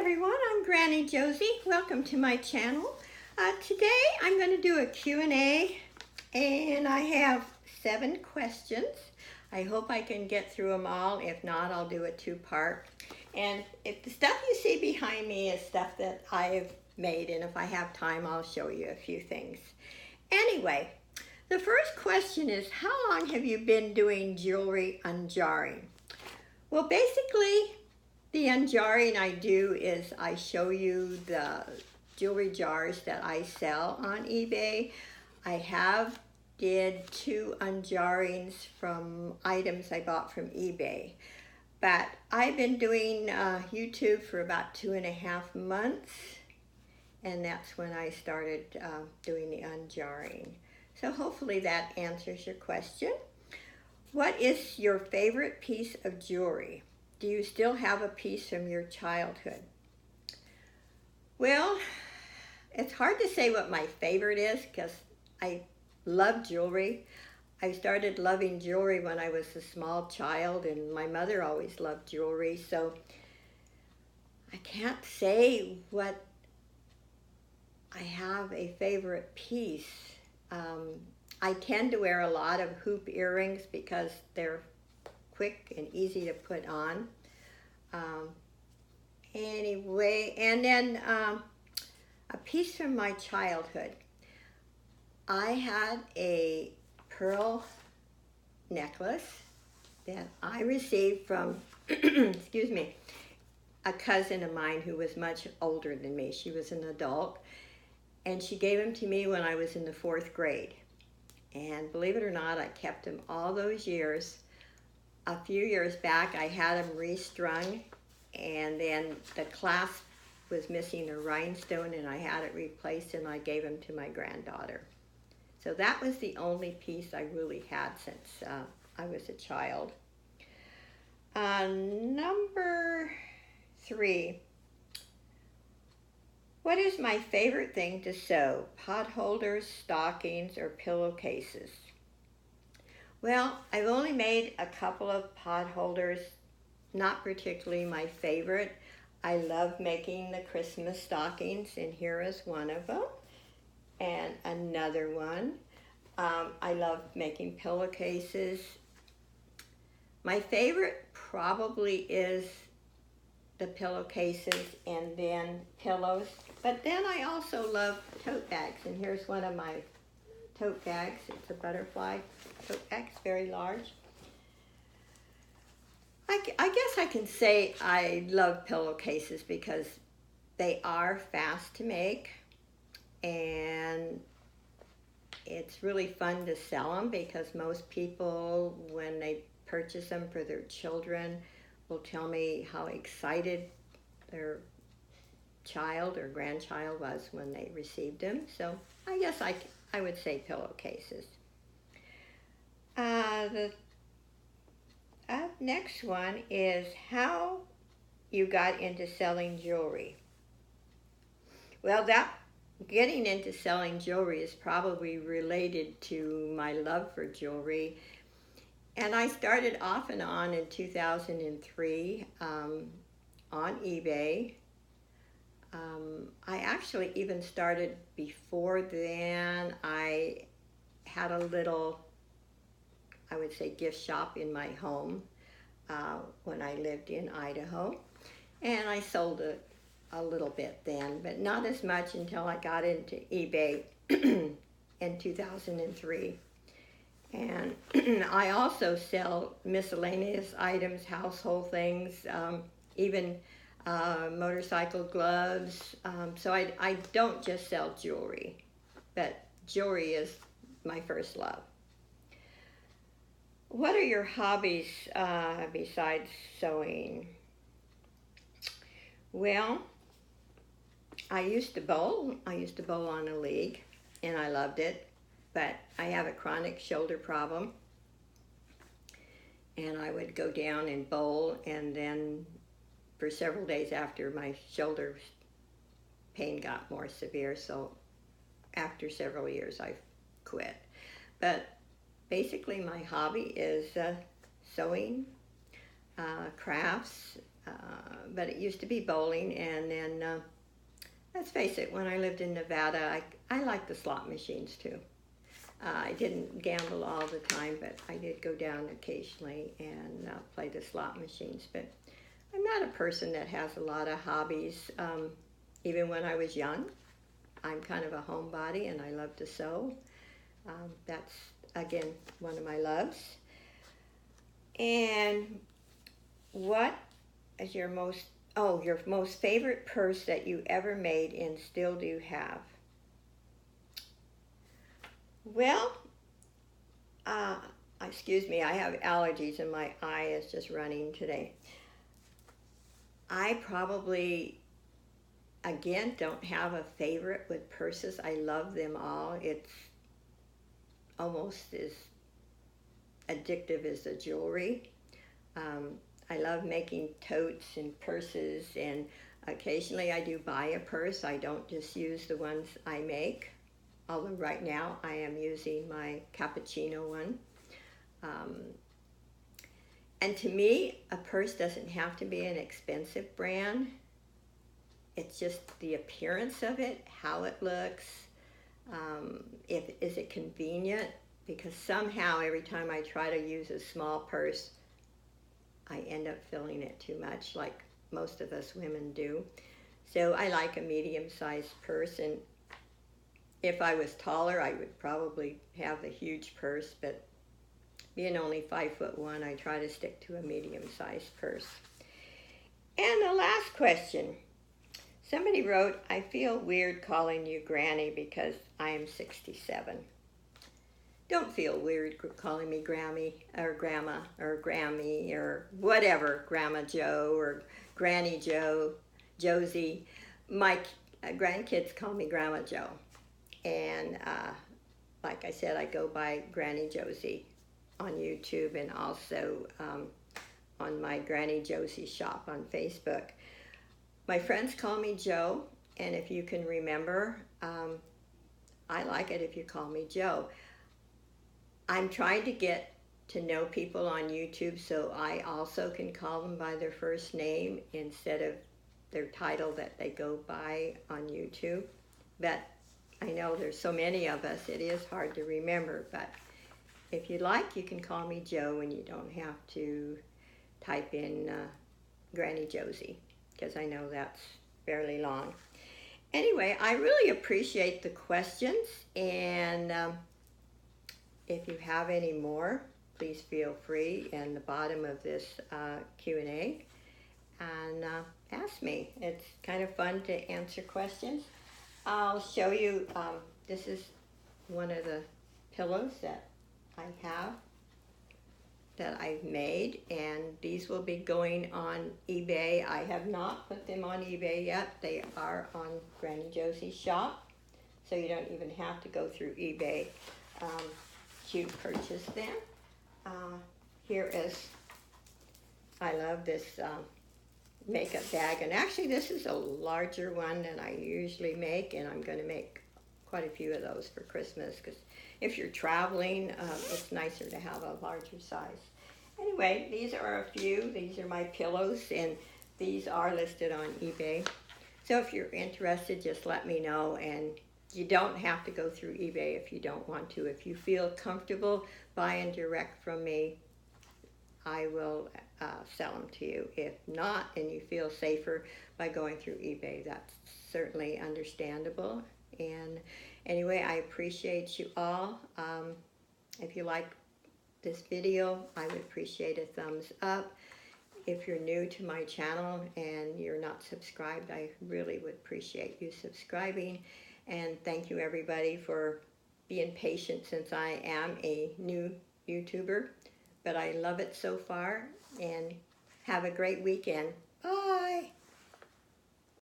everyone, I'm Granny Josie. Welcome to my channel. Today I'm going to do a Q&A and I have 7 questions. I hope I can get through them all. If not, I'll do a 2-part. And if the stuff you see behind me is stuff that I've made, and if I have time I'll show you a few things. Anyway, the first question is, how long have you been doing jewelry unjarring? Well, basically, the unjarring I do is I show you the jewelry jars that I sell on eBay. I did 2 unjarrings from items I bought from eBay. But I've been doing YouTube for about 2.5 months, and that's when I started doing the unjarring. So hopefully that answers your question. What is your favorite piece of jewelry? Do you still have a piece from your childhood? Well, it's hard to say what my favorite is because I love jewelry. I started loving jewelry when I was a small child, and my mother always loved jewelry, so I can't say what I have a favorite piece. I tend to wear a lot of hoop earrings because they're quick and easy to put on. Anyway, and then a piece from my childhood. I had a pearl necklace that I received from, excuse me, a cousin of mine who was much older than me. She was an adult, and she gave them to me when I was in the 4th grade. And believe it or not, I kept them all those years. A few years back, I had them restrung, and then the clasp was missing a rhinestone, and I had it replaced, and I gave them to my granddaughter. So that was the only piece I really had since I was a child. Number 3. What is my favorite thing to sew? Pot holders, stockings, or pillowcases? Well, I've only made a couple of pot holders, not particularly my favorite. I love making the Christmas stockings, and here is one of them, and another one. I love making pillowcases. My favorite probably is the pillowcases and then pillows, but then I also love tote bags, and here's one of my tote bags. It's a butterfly tote bag, it's very large. I guess I can say I love pillowcases because they are fast to make, and it's really fun to sell them because most people, when they purchase them for their children, will tell me how excited their child or grandchild was when they received them. So I guess I would say pillowcases. The next one is how you got into selling jewelry. Well, getting into selling jewelry is probably related to my love for jewelry. And I started off and on in 2003 on eBay. I actually even started before then. I had a little, I would say, gift shop in my home when I lived in Idaho. And I sold a little bit then, but not as much until I got into eBay in 2003. And I also sell miscellaneous items, household things, even motorcycle gloves. So I don't just sell jewelry, but jewelry is my first love. What are your hobbies besides sewing? Well, I used to bowl. I used to bowl on a league, and I loved it. But I have a chronic shoulder problem, and I would go down and bowl, and then for several days after, my shoulder pain got more severe, so after several years I quit. But basically my hobby is sewing, crafts, but it used to be bowling, and then let's face it, when I lived in Nevada, I liked the slot machines too. I didn't gamble all the time, but I did go down occasionally and play the slot machines. But I'm not a person that has a lot of hobbies. Even when I was young, I'm kind of a homebody and I love to sew. That's, again, one of my loves. And what is your most favorite purse that you ever made and still do have? Well, excuse me, I have allergies and my eye is just running today. I probably, again, don't have a favorite with purses. I love them all. It's almost as addictive as the jewelry. I love making totes and purses, and occasionally I do buy a purse. I don't just use the ones I make. Although right now I am using my cappuccino one. And to me, a purse doesn't have to be an expensive brand. It's just the appearance of it, how it looks, is it convenient? Because somehow every time I try to use a small purse, I end up filling it too much, like most of us women do. So I like a medium-sized purse, and if I was taller, I would probably have a huge purse, but being only 5'1", I try to stick to a medium-sized purse. And the last question. Somebody wrote, I feel weird calling you Granny because I am 67. Don't feel weird calling me Grammy or Grandma or Grammy or whatever, Grandma Joe or Granny Joe, Josie. My grandkids call me Grandma Joe. And like I said, I go by Granny Josie on YouTube and also on my Granny Josie shop on Facebook. My friends call me Joe, and if you can remember, I like it if you call me Joe. I'm trying to get to know people on YouTube so I also can call them by their first name instead of their title that they go by on YouTube. But I know there's so many of us, it is hard to remember, but if you like, you can call me Joe and you don't have to type in Granny Josie, because I know that's fairly long. Anyway, I really appreciate the questions, and if you have any more, please feel free in the bottom of this Q&A and ask me. It's kind of fun to answer questions. I'll show you, this is one of the pillows that I have that I've made, and these will be going on eBay. I have not put them on eBay yet. They are on Granny Josie's shop, so you don't even have to go through eBay to purchase them. Here is, I love this makeup bag, and actually this is a larger one than I usually make, and I'm going to make quite a few of those for Christmas, because if you're traveling, it's nicer to have a larger size. Anyway, these are a few. These are my pillows, and these are listed on eBay. So if you're interested, just let me know, and you don't have to go through eBay if you don't want to. If you feel comfortable buying direct from me, I will sell them to you. If not, and you feel safer by going through eBay, that's certainly understandable. And anyway, I appreciate you all. If you like this video, I would appreciate a thumbs up. If you're new to my channel and you're not subscribed, I really would appreciate you subscribing. And thank you everybody for being patient, since I am a new YouTuber. But I love it so far, and have a great weekend. Bye!